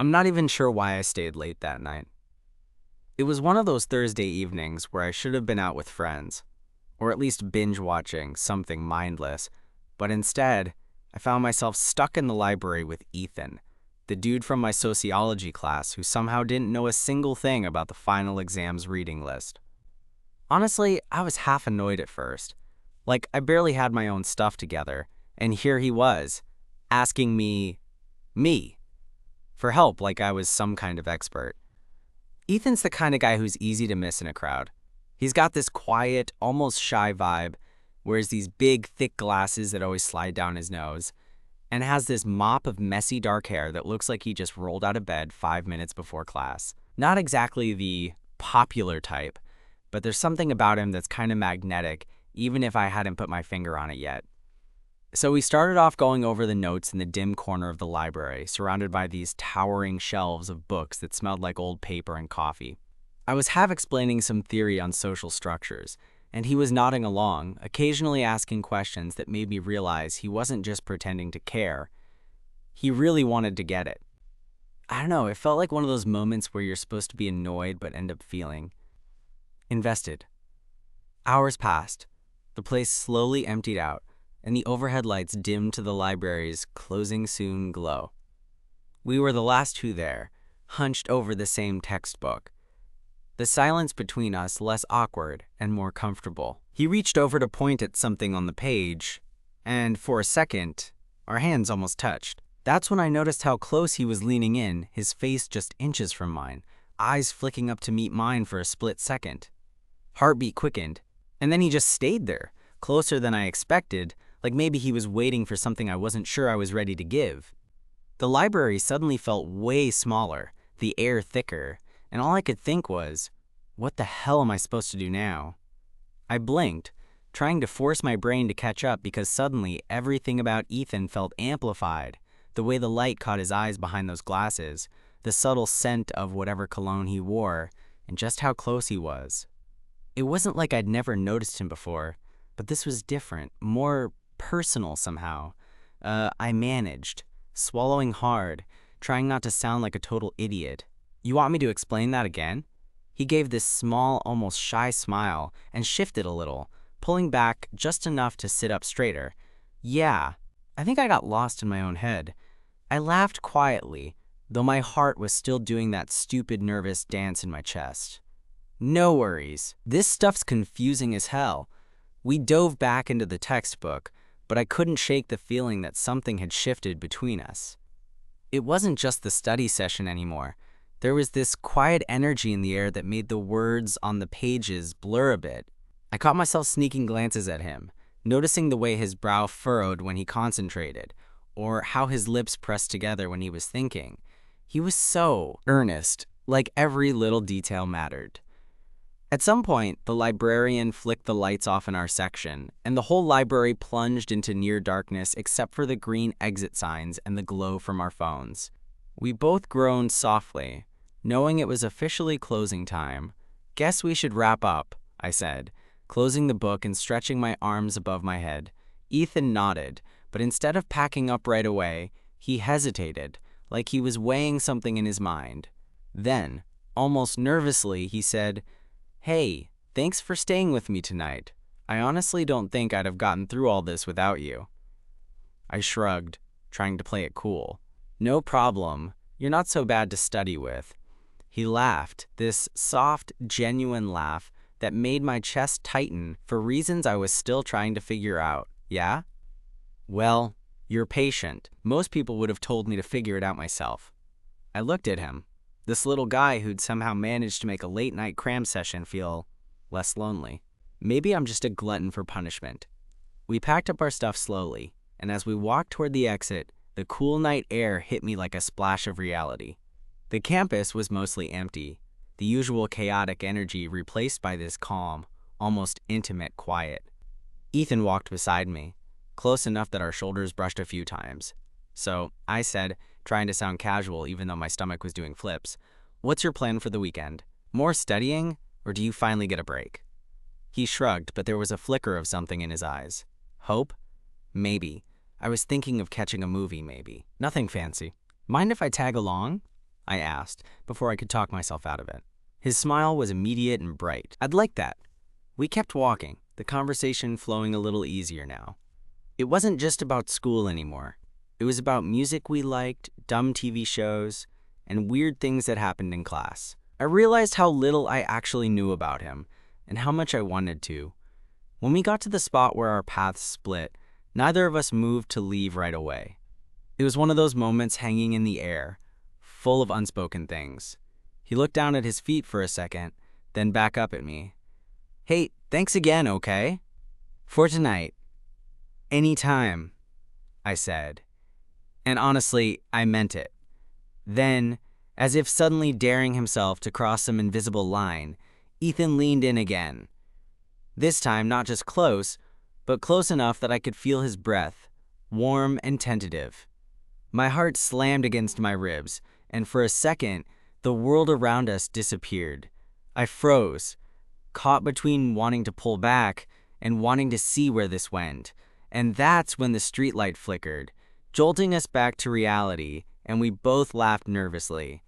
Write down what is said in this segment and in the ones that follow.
I'm not even sure why I stayed late that night. It was one of those Thursday evenings where I should have been out with friends, or at least binge watching something mindless, but instead, I found myself stuck in the library with Ethan, the dude from my sociology class who somehow didn't know a single thing about the final exam's reading list. Honestly, I was half annoyed at first. Like, I barely had my own stuff together, and here he was, asking me, for help like I was some kind of expert. Ethan's the kind of guy who's easy to miss in a crowd. He's got this quiet, almost shy vibe, wears these big, thick glasses that always slide down his nose, and has this mop of messy dark hair that looks like he just rolled out of bed 5 minutes before class. Not exactly the popular type, but there's something about him that's kind of magnetic, even if I hadn't put my finger on it yet. So we started off going over the notes in the dim corner of the library, surrounded by these towering shelves of books that smelled like old paper and coffee. I was half explaining some theory on social structures, and he was nodding along, occasionally asking questions that made me realize he wasn't just pretending to care. He really wanted to get it. I don't know, it felt like one of those moments where you're supposed to be annoyed but end up feeling invested. Hours passed. The place slowly emptied out, and the overhead lights dimmed to the library's closing soon glow. We were the last two there, hunched over the same textbook. The silence between us less awkward and more comfortable. He reached over to point at something on the page, and for a second, our hands almost touched. That's when I noticed how close he was leaning in, his face just inches from mine, eyes flicking up to meet mine for a split second. Heartbeat quickened, and then he just stayed there, closer than I expected, like maybe he was waiting for something I wasn't sure I was ready to give. The library suddenly felt way smaller, the air thicker, and all I could think was, what the hell am I supposed to do now? I blinked, trying to force my brain to catch up because suddenly everything about Ethan felt amplified. The way the light caught his eyes behind those glasses, the subtle scent of whatever cologne he wore, and just how close he was. It wasn't like I'd never noticed him before, but this was different, more personal somehow. I managed, swallowing hard, trying not to sound like a total idiot. You want me to explain that again? He gave this small, almost shy smile and shifted a little, pulling back just enough to sit up straighter. Yeah, I think I got lost in my own head. I laughed quietly, though my heart was still doing that stupid nervous dance in my chest. No worries. This stuff's confusing as hell. We dove back into the textbook, but I couldn't shake the feeling that something had shifted between us. It wasn't just the study session anymore. There was this quiet energy in the air that made the words on the pages blur a bit. I caught myself sneaking glances at him, noticing the way his brow furrowed when he concentrated, or how his lips pressed together when he was thinking. He was so earnest, like every little detail mattered. At some point, the librarian flicked the lights off in our section, and the whole library plunged into near darkness except for the green exit signs and the glow from our phones. We both groaned softly, knowing it was officially closing time. Guess we should wrap up, I said, closing the book and stretching my arms above my head. Ethan nodded, but instead of packing up right away, he hesitated, like he was weighing something in his mind. Then, almost nervously, he said, "Hey, thanks for staying with me tonight. I honestly don't think I'd have gotten through all this without you." I shrugged, trying to play it cool. "No problem. You're not so bad to study with." He laughed, this soft, genuine laugh that made my chest tighten for reasons I was still trying to figure out. Yeah? Well, you're patient. Most people would have told me to figure it out myself. I looked at him, this little guy who'd somehow managed to make a late-night cram session feel less lonely. Maybe I'm just a glutton for punishment. We packed up our stuff slowly, and as we walked toward the exit, the cool night air hit me like a splash of reality. The campus was mostly empty, the usual chaotic energy replaced by this calm, almost intimate quiet. Ethan walked beside me, close enough that our shoulders brushed a few times. So I said, trying to sound casual even though my stomach was doing flips, "What's your plan for the weekend? More studying, or do you finally get a break?" He shrugged, but there was a flicker of something in his eyes. Hope? Maybe. I was thinking of catching a movie, maybe. Nothing fancy. Mind if I tag along? I asked, before I could talk myself out of it. His smile was immediate and bright. I'd like that. We kept walking, the conversation flowing a little easier now. It wasn't just about school anymore. It was about music we liked, dumb TV shows, and weird things that happened in class. I realized how little I actually knew about him, and how much I wanted to. When we got to the spot where our paths split, neither of us moved to leave right away. It was one of those moments hanging in the air, full of unspoken things. He looked down at his feet for a second, then back up at me. Hey, thanks again, okay? For tonight. Anytime, I said. And honestly, I meant it. Then, as if suddenly daring himself to cross some invisible line, Ethan leaned in again. This time not just close, but close enough that I could feel his breath, warm and tentative. My heart slammed against my ribs, and for a second, the world around us disappeared. I froze, caught between wanting to pull back and wanting to see where this went. And that's when the streetlight flickered, jolting us back to reality, and we both laughed nervously.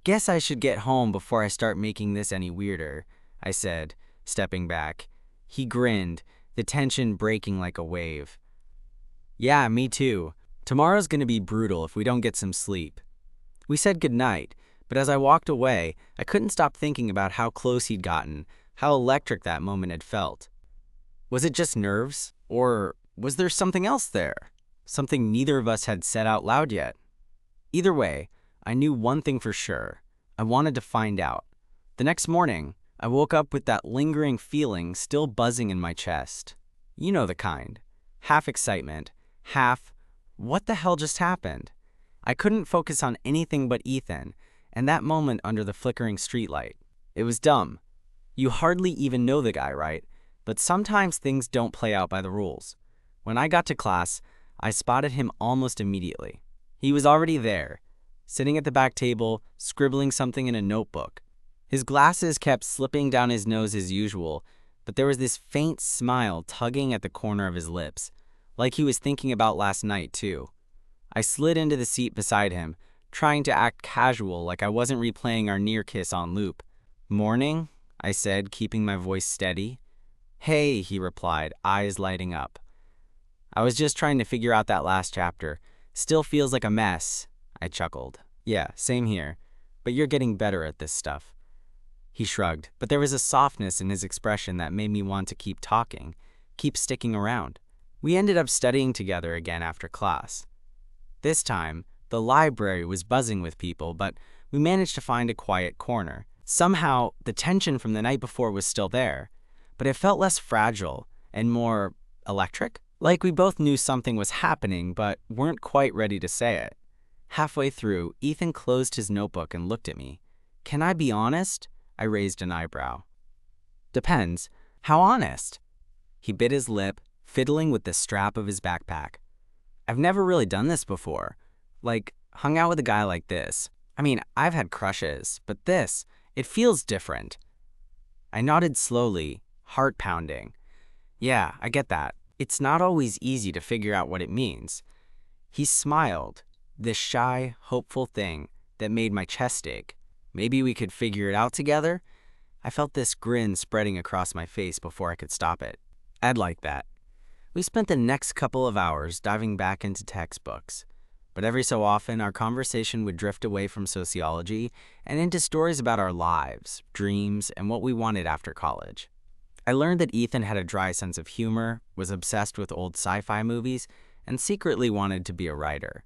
Guess I should get home before I start making this any weirder, I said, stepping back. He grinned, the tension breaking like a wave. Yeah, me too. Tomorrow's gonna be brutal if we don't get some sleep. We said goodnight, but as I walked away, I couldn't stop thinking about how close he'd gotten, how electric that moment had felt. Was it just nerves, or was there something else there? Something neither of us had said out loud yet? Either way, I knew one thing for sure. I wanted to find out. The next morning, I woke up with that lingering feeling still buzzing in my chest. You know the kind. Half excitement, half, what the hell just happened? I couldn't focus on anything but Ethan, and that moment under the flickering streetlight. It was dumb. You hardly even know the guy, right? But sometimes things don't play out by the rules. When I got to class, I spotted him almost immediately. He was already there, sitting at the back table, scribbling something in a notebook. His glasses kept slipping down his nose as usual, but there was this faint smile tugging at the corner of his lips, like he was thinking about last night, too. I slid into the seat beside him, trying to act casual like I wasn't replaying our near kiss on loop. Morning, I said, keeping my voice steady. Hey, he replied, eyes lighting up. I was just trying to figure out that last chapter. Still feels like a mess, I chuckled. Yeah, same here, but you're getting better at this stuff. He shrugged, but there was a softness in his expression that made me want to keep talking, keep sticking around. We ended up studying together again after class. This time, the library was buzzing with people, but we managed to find a quiet corner. Somehow, the tension from the night before was still there, but it felt less fragile and more electric. Like we both knew something was happening, but weren't quite ready to say it. Halfway through, Ethan closed his notebook and looked at me. Can I be honest? I raised an eyebrow. Depends. How honest? He bit his lip, fiddling with the strap of his backpack. I've never really done this before. Like, hung out with a guy like this. I mean, I've had crushes, but this, it feels different. I nodded slowly, heart pounding. Yeah, I get that. It's not always easy to figure out what it means. He smiled, this shy, hopeful thing that made my chest ache. Maybe we could figure it out together? I felt this grin spreading across my face before I could stop it. I'd like that. We spent the next couple of hours diving back into textbooks, but every so often our conversation would drift away from sociology and into stories about our lives, dreams, and what we wanted after college. I learned that Ethan had a dry sense of humor, was obsessed with old sci-fi movies, and secretly wanted to be a writer.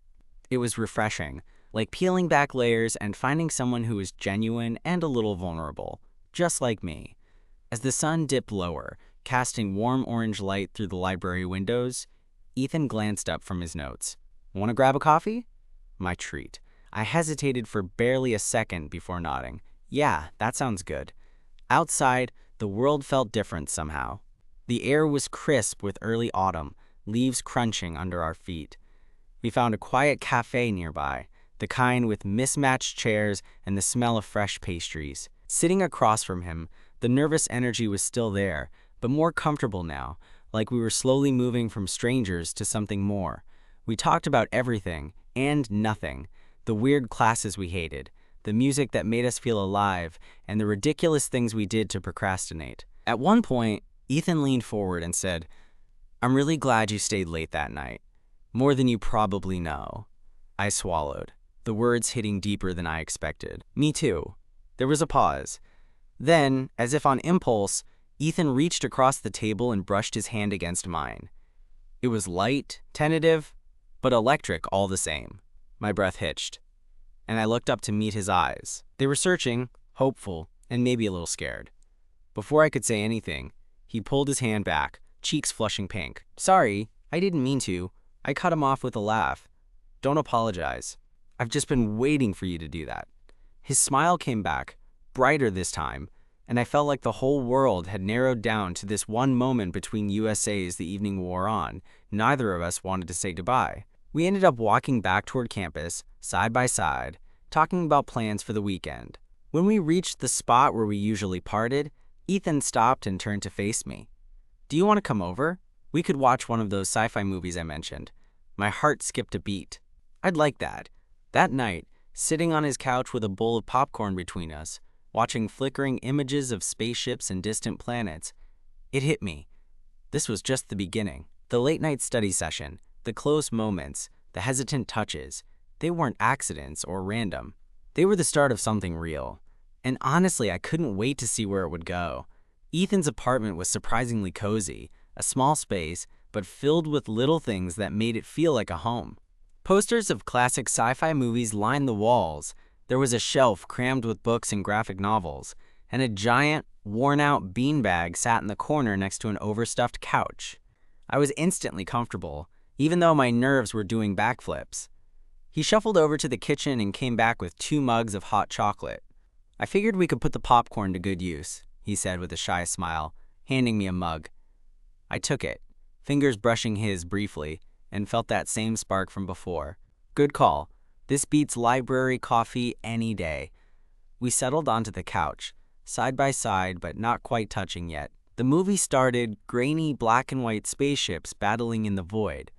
It was refreshing, like peeling back layers and finding someone who was genuine and a little vulnerable, just like me. As the sun dipped lower, casting warm orange light through the library windows, Ethan glanced up from his notes. Want to grab a coffee? My treat. I hesitated for barely a second before nodding. Yeah, that sounds good. Outside, the world felt different somehow. The air was crisp with early autumn, leaves crunching under our feet. We found a quiet cafe nearby, the kind with mismatched chairs and the smell of fresh pastries. Sitting across from him, the nervous energy was still there, but more comfortable now, like we were slowly moving from strangers to something more. We talked about everything and nothing, The weird classes we hated, the music that made us feel alive, and the ridiculous things we did to procrastinate. At one point, Ethan leaned forward and said, "I'm really glad you stayed late that night. More than you probably know." I swallowed, the words hitting deeper than I expected. Me too. There was a pause. Then, as if on impulse, Ethan reached across the table and brushed his hand against mine. It was light, tentative, but electric all the same. My breath hitched, and I looked up to meet his eyes. They were searching, hopeful, and maybe a little scared. Before I could say anything, he pulled his hand back, cheeks flushing pink. "Sorry, I didn't mean to." I cut him off with a laugh. "Don't apologize. I've just been waiting for you to do that." His smile came back, brighter this time, and I felt like the whole world had narrowed down to this one moment between USA's the evening wore on. Neither of us wanted to say goodbye. We ended up walking back toward campus, side by side, talking about plans for the weekend. When we reached the spot where we usually parted, Ethan stopped and turned to face me. "Do you want to come over? We could watch one of those sci-fi movies I mentioned." My heart skipped a beat. I'd like that. That night, sitting on his couch with a bowl of popcorn between us, watching flickering images of spaceships and distant planets, it hit me. This was just the beginning. The late-night study session, the close moments, the hesitant touches, they weren't accidents or random. They were the start of something real. And honestly, I couldn't wait to see where it would go. Ethan's apartment was surprisingly cozy, a small space, but filled with little things that made it feel like a home. Posters of classic sci-fi movies lined the walls. There was a shelf crammed with books and graphic novels, and a giant, worn-out beanbag sat in the corner next to an overstuffed couch. I was instantly comfortable, even though my nerves were doing backflips. He shuffled over to the kitchen and came back with 2 mugs of hot chocolate. "I figured we could put the popcorn to good use," he said with a shy smile, handing me a mug. I took it, fingers brushing his briefly, and felt that same spark from before. Good call. This beats library coffee any day. We settled onto the couch, side by side but not quite touching yet. The movie started, grainy black and white spaceships battling in the void,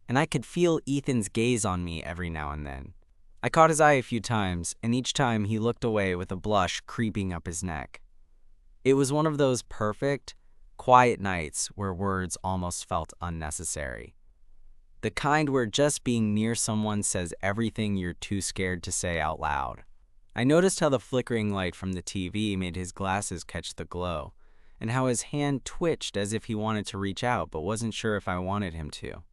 and I could feel Ethan's gaze on me every now and then. I caught his eye a few times, and each time he looked away with a blush creeping up his neck. It was one of those perfect, quiet nights where words almost felt unnecessary. The kind where just being near someone says everything you're too scared to say out loud. I noticed how the flickering light from the TV made his glasses catch the glow, and how his hand twitched as if he wanted to reach out but wasn't sure if I wanted him to.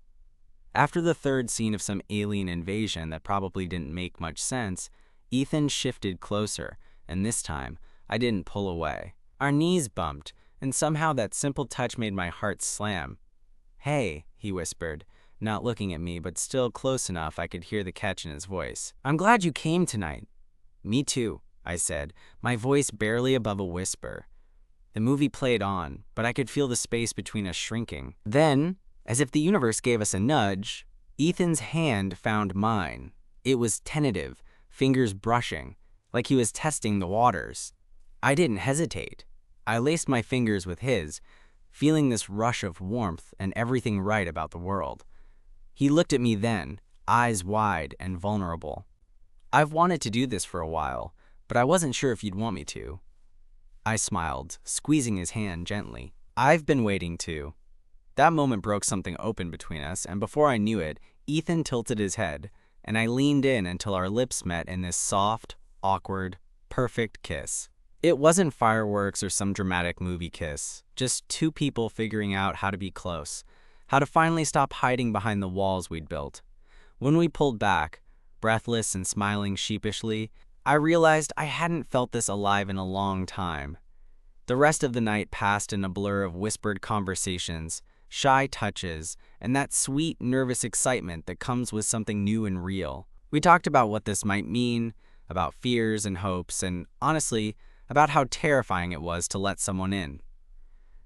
After the third scene of some alien invasion that probably didn't make much sense, Ethan shifted closer, and this time, I didn't pull away. Our knees bumped, and somehow that simple touch made my heart slam. "Hey," he whispered, not looking at me but still close enough I could hear the catch in his voice. "I'm glad you came tonight." "Me too," I said, my voice barely above a whisper. The movie played on, but I could feel the space between us shrinking. Then, as if the universe gave us a nudge, Ethan's hand found mine. It was tentative, fingers brushing, like he was testing the waters. I didn't hesitate. I laced my fingers with his, feeling this rush of warmth and everything right about the world. He looked at me then, eyes wide and vulnerable. "I've wanted to do this for a while, but I wasn't sure if you'd want me to." I smiled, squeezing his hand gently. "I've been waiting to." That moment broke something open between us, and before I knew it, Ethan tilted his head, and I leaned in until our lips met in this soft, awkward, perfect kiss. It wasn't fireworks or some dramatic movie kiss, just 2 people figuring out how to be close, how to finally stop hiding behind the walls we'd built. When we pulled back, breathless and smiling sheepishly, I realized I hadn't felt this alive in a long time. The rest of the night passed in a blur of whispered conversations, shy touches, and that sweet, nervous excitement that comes with something new and real. We talked about what this might mean, about fears and hopes, and honestly, about how terrifying it was to let someone in.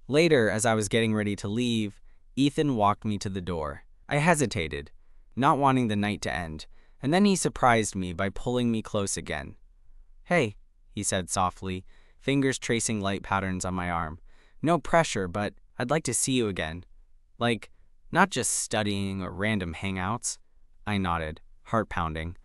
Later, as I was getting ready to leave, Ethan walked me to the door. I hesitated, not wanting the night to end, and then he surprised me by pulling me close again. "Hey," he said softly, fingers tracing light patterns on my arm. "No pressure, but I'd like to see you again. Like, not just studying or random hangouts." I nodded, heart pounding.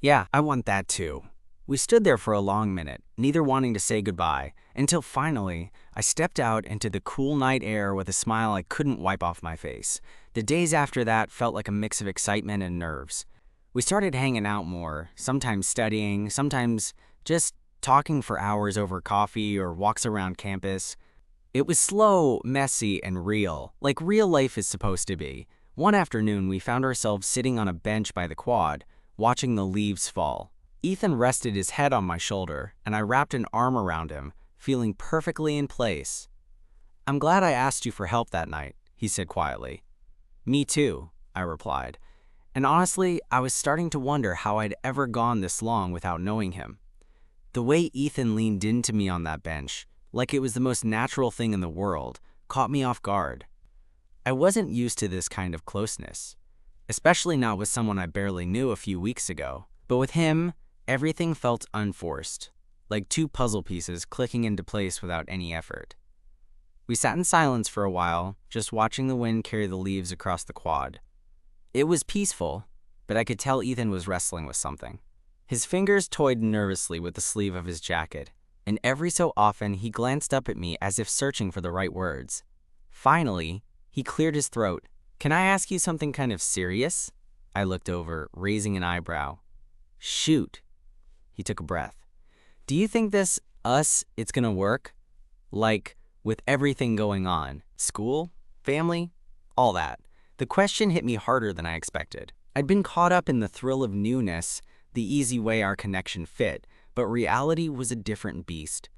Yeah, I want that too. We stood there for a long minute, neither wanting to say goodbye, until finally, I stepped out into the cool night air with a smile I couldn't wipe off my face. The days after that felt like a mix of excitement and nerves. We started hanging out more, sometimes studying, sometimes just talking for hours over coffee or walks around campus. It was slow, messy, and real, like real life is supposed to be. One afternoon, we found ourselves sitting on a bench by the quad, watching the leaves fall. Ethan rested his head on my shoulder, and I wrapped an arm around him, feeling perfectly in place. "I'm glad I asked you for help that night," he said quietly. "Me too," I replied. And honestly, I was starting to wonder how I'd ever gone this long without knowing him. The way Ethan leaned into me on that bench, like it was the most natural thing in the world, caught me off guard. I wasn't used to this kind of closeness, especially not with someone I barely knew a few weeks ago. But with him, everything felt unforced, like two puzzle pieces clicking into place without any effort. We sat in silence for a while, just watching the wind carry the leaves across the quad. It was peaceful, but I could tell Ethan was wrestling with something. His fingers toyed nervously with the sleeve of his jacket, and every so often he glanced up at me as if searching for the right words. Finally, he cleared his throat. "Can I ask you something kind of serious?" I looked over, raising an eyebrow. "Shoot." He took a breath. "Do you think it's gonna work? Like, with everything going on, school, family, all that." The question hit me harder than I expected. I'd been caught up in the thrill of newness, the easy way our connection fit, but reality was a different beast.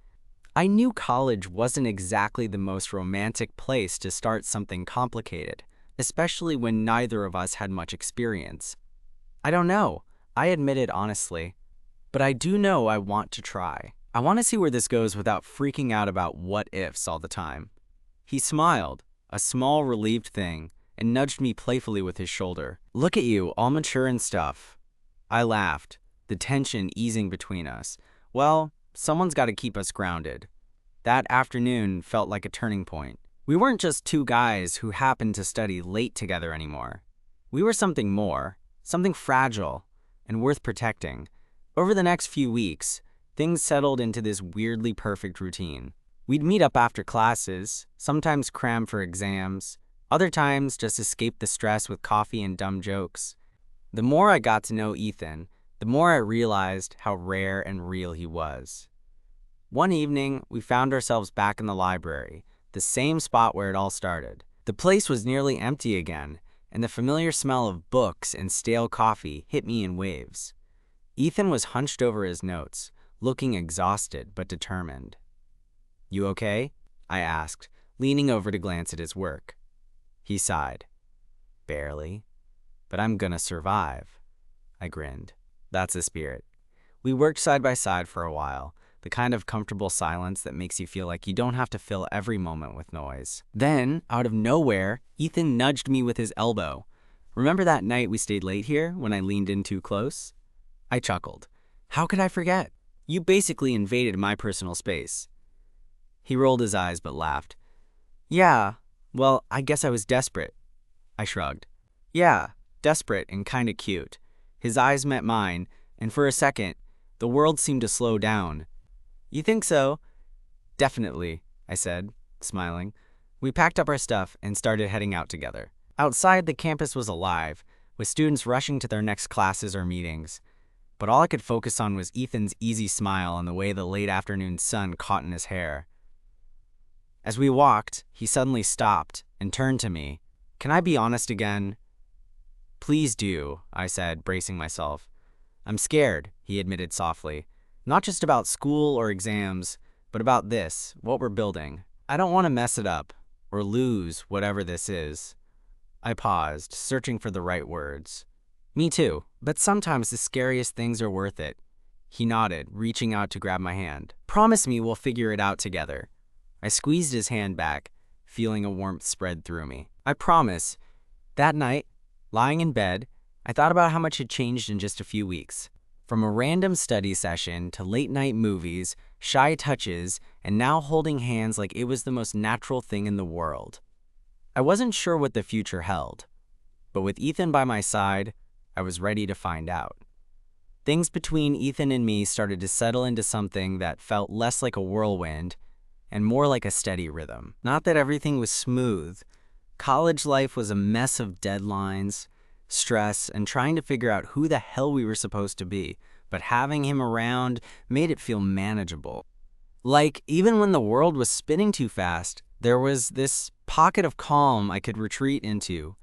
I knew college wasn't exactly the most romantic place to start something complicated, especially when neither of us had much experience. "I don't know," I admitted honestly, "but I do know I want to try. I want to see where this goes without freaking out about what-ifs all the time." He smiled, a small relieved thing, and nudged me playfully with his shoulder. "Look at you, all mature and stuff." I laughed, the tension easing between us. Well, someone's got to keep us grounded. That afternoon felt like a turning point. We weren't just two guys who happened to study late together anymore. We were something more, something fragile and worth protecting. Over the next few weeks, things settled into this weirdly perfect routine. We'd meet up after classes, sometimes cram for exams, other times just escape the stress with coffee and dumb jokes. The more I got to know Ethan, the more I realized how rare and real he was. One evening, we found ourselves back in the library, the same spot where it all started. The place was nearly empty again, and the familiar smell of books and stale coffee hit me in waves. Ethan was hunched over his notes, looking exhausted but determined. "You okay?" I asked, leaning over to glance at his work. He sighed. "Barely, but I'm gonna survive." I grinned. That's the spirit. We worked side by side for a while, the kind of comfortable silence that makes you feel like you don't have to fill every moment with noise. Then, out of nowhere, Ethan nudged me with his elbow. "Remember that night we stayed late here when I leaned in too close?" I chuckled. "How could I forget? You basically invaded my personal space." He rolled his eyes but laughed. "Yeah, well, I guess I was desperate." I shrugged. "Yeah, desperate and kinda cute." His eyes met mine, and for a second, the world seemed to slow down. "You think so?" "Definitely," I said, smiling. We packed up our stuff and started heading out together. Outside, the campus was alive, with students rushing to their next classes or meetings. But all I could focus on was Ethan's easy smile and the way the late afternoon sun caught in his hair. As we walked, he suddenly stopped and turned to me. "Can I be honest again?" "Please do," I said, bracing myself. "I'm scared," he admitted softly. "Not just about school or exams, but about this, what we're building. I don't want to mess it up, or lose whatever this is." I paused, searching for the right words. "Me too, but sometimes the scariest things are worth it." He nodded, reaching out to grab my hand. "Promise me we'll figure it out together." I squeezed his hand back, feeling a warmth spread through me. "I promise." That night, lying in bed, I thought about how much had changed in just a few weeks. From a random study session to late-night movies, shy touches, and now holding hands like it was the most natural thing in the world. I wasn't sure what the future held, but with Ethan by my side, I was ready to find out. Things between Ethan and me started to settle into something that felt less like a whirlwind and more like a steady rhythm. Not that everything was smooth. College life was a mess of deadlines, stress, and trying to figure out who the hell we were supposed to be, but having him around made it feel manageable. Like, even when the world was spinning too fast, there was this pocket of calm I could retreat into.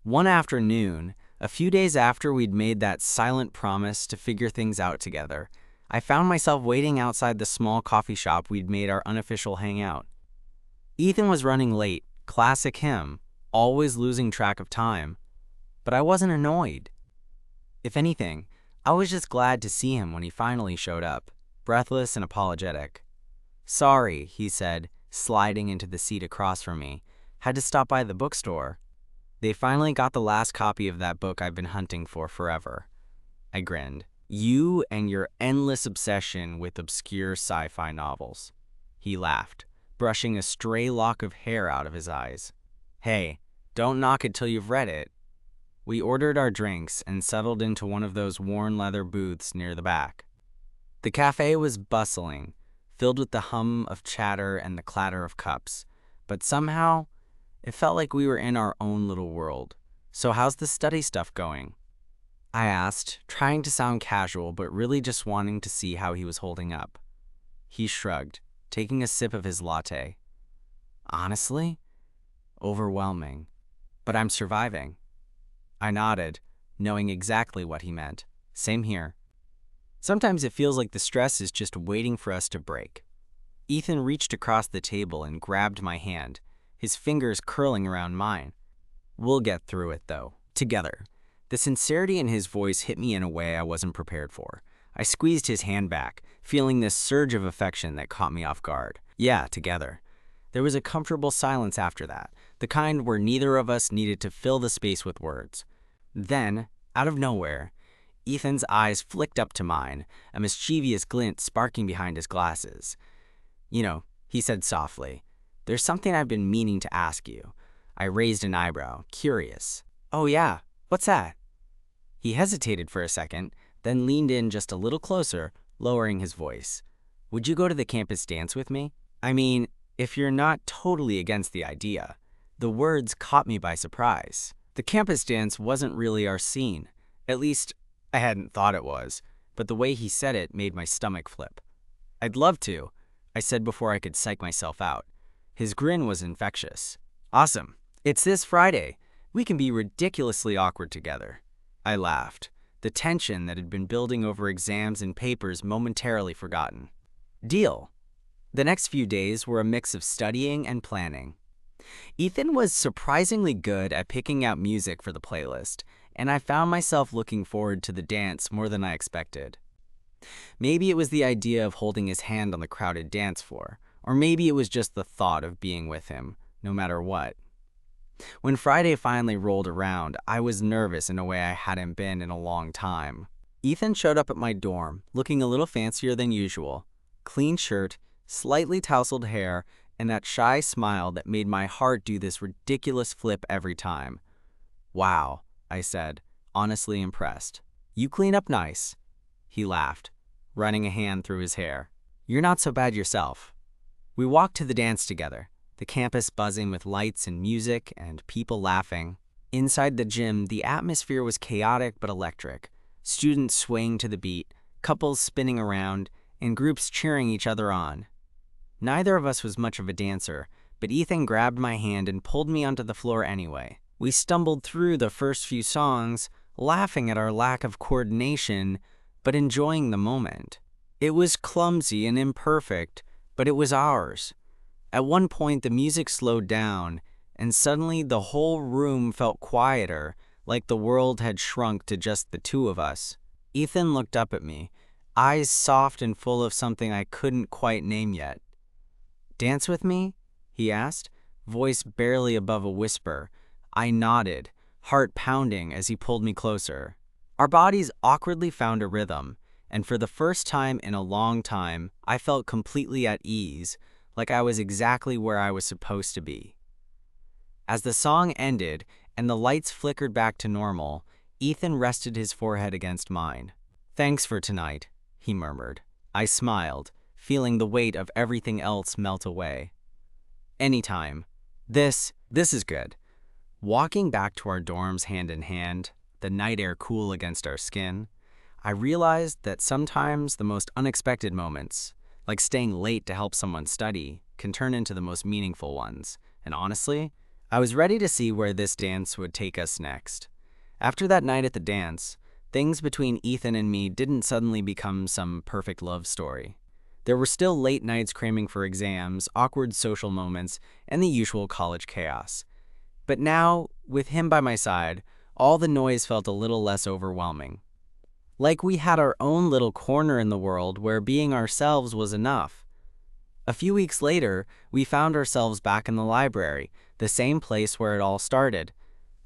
One afternoon, a few days after we'd made that silent promise to figure things out together, I found myself waiting outside the small coffee shop we'd made our unofficial hangout. Ethan was running late, classic him, always losing track of time, but I wasn't annoyed. If anything, I was just glad to see him when he finally showed up, breathless and apologetic. "Sorry," he said, sliding into the seat across from me. "Had to stop by the bookstore. They finally got the last copy of that book I've been hunting for forever." I grinned. "You and your endless obsession with obscure sci-fi novels." He laughed, brushing a stray lock of hair out of his eyes. "Hey, don't knock it till you've read it." We ordered our drinks and settled into one of those worn leather booths near the back. The cafe was bustling, filled with the hum of chatter and the clatter of cups, but somehow it felt like we were in our own little world. "So how's the study stuff going?" I asked, trying to sound casual but really just wanting to see how he was holding up. He shrugged, taking a sip of his latte. "Honestly, overwhelming, but I'm surviving." I nodded, knowing exactly what he meant. Same here. Sometimes it feels like the stress is just waiting for us to break. Ethan reached across the table and grabbed my hand, his fingers curling around mine. "We'll get through it, though, together." The sincerity in his voice hit me in a way I wasn't prepared for. I squeezed his hand back, feeling this surge of affection that caught me off guard. "Yeah, together." There was a comfortable silence after that, the kind where neither of us needed to fill the space with words. Then, out of nowhere, Ethan's eyes flicked up to mine, a mischievous glint sparking behind his glasses. He said softly, "There's something I've been meaning to ask you." I raised an eyebrow, curious. "Oh yeah, what's that?" He hesitated for a second, then leaned in just a little closer, lowering his voice. "Would you go to the campus dance with me? I mean, if you're not totally against the idea." The words caught me by surprise. The campus dance wasn't really our scene. At least, I hadn't thought it was, but the way he said it made my stomach flip. "I'd love to," I said before I could psych myself out. His grin was infectious. "Awesome. It's this Friday. We can be ridiculously awkward together." I laughed, the tension that had been building over exams and papers momentarily forgotten. "Deal." The next few days were a mix of studying and planning. Ethan was surprisingly good at picking out music for the playlist, and I found myself looking forward to the dance more than I expected. Maybe it was the idea of holding his hand on the crowded dance floor, or maybe it was just the thought of being with him, no matter what. When Friday finally rolled around, I was nervous in a way I hadn't been in a long time. Ethan showed up at my dorm, looking a little fancier than usual. Clean shirt, slightly tousled hair, and that shy smile that made my heart do this ridiculous flip every time. "Wow," I said, honestly impressed. "You clean up nice." He laughed, running a hand through his hair. "You're not so bad yourself." We walked to the dance together, the campus buzzing with lights and music and people laughing. Inside the gym, the atmosphere was chaotic but electric. Students swaying to the beat, couples spinning around, and groups cheering each other on. Neither of us was much of a dancer, but Ethan grabbed my hand and pulled me onto the floor anyway. We stumbled through the first few songs, laughing at our lack of coordination, but enjoying the moment. It was clumsy and imperfect, but it was ours. At one point, the music slowed down, and suddenly the whole room felt quieter, like the world had shrunk to just the two of us. Ethan looked up at me, eyes soft and full of something I couldn't quite name yet. "Dance with me?" he asked, voice barely above a whisper. I nodded, heart pounding as he pulled me closer. Our bodies awkwardly found a rhythm, and for the first time in a long time, I felt completely at ease, like I was exactly where I was supposed to be. As the song ended and the lights flickered back to normal, Ethan rested his forehead against mine. "Thanks for tonight," he murmured. I smiled, feeling the weight of everything else melt away. "Anytime. This is good." Walking back to our dorms hand in hand, the night air cool against our skin, I realized that sometimes the most unexpected moments, like staying late to help someone study, can turn into the most meaningful ones. And honestly, I was ready to see where this dance would take us next. After that night at the dance, things between Ethan and me didn't suddenly become some perfect love story. There were still late nights cramming for exams, awkward social moments, and the usual college chaos. But now, with him by my side, all the noise felt a little less overwhelming. Like we had our own little corner in the world where being ourselves was enough. A few weeks later, we found ourselves back in the library, the same place where it all started,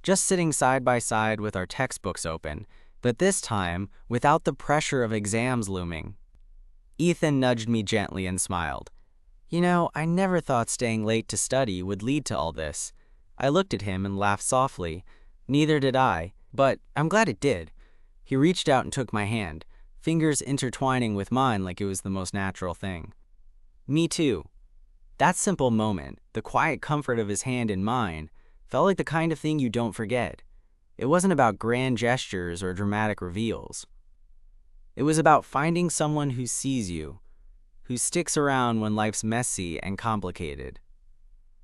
just sitting side by side with our textbooks open, but this time without the pressure of exams looming. Ethan nudged me gently and smiled. "You know, I never thought staying late to study would lead to all this." I looked at him and laughed softly. Neither did I, but I'm glad it did. He reached out and took my hand, fingers intertwining with mine like it was the most natural thing. Me too. That simple moment, the quiet comfort of his hand in mine, felt like the kind of thing you don't forget. It wasn't about grand gestures or dramatic reveals. It was about finding someone who sees you, who sticks around when life's messy and complicated.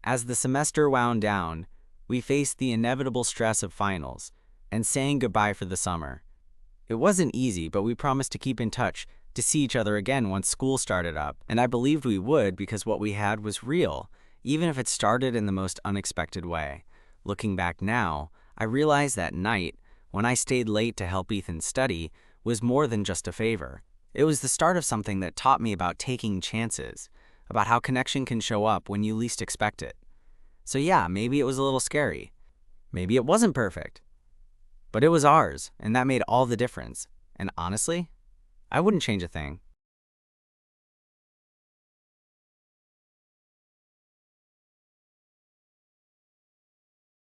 As the semester wound down, we faced the inevitable stress of finals and saying goodbye for the summer. It wasn't easy, but we promised to keep in touch, to see each other again once school started up, and I believed we would because what we had was real, even if it started in the most unexpected way. Looking back now, I realize that night, when I stayed late to help Ethan study, was more than just a favor. It was the start of something that taught me about taking chances, about how connection can show up when you least expect it. So yeah, maybe it was a little scary. Maybe it wasn't perfect. But it was ours, and that made all the difference. And honestly, I wouldn't change a thing.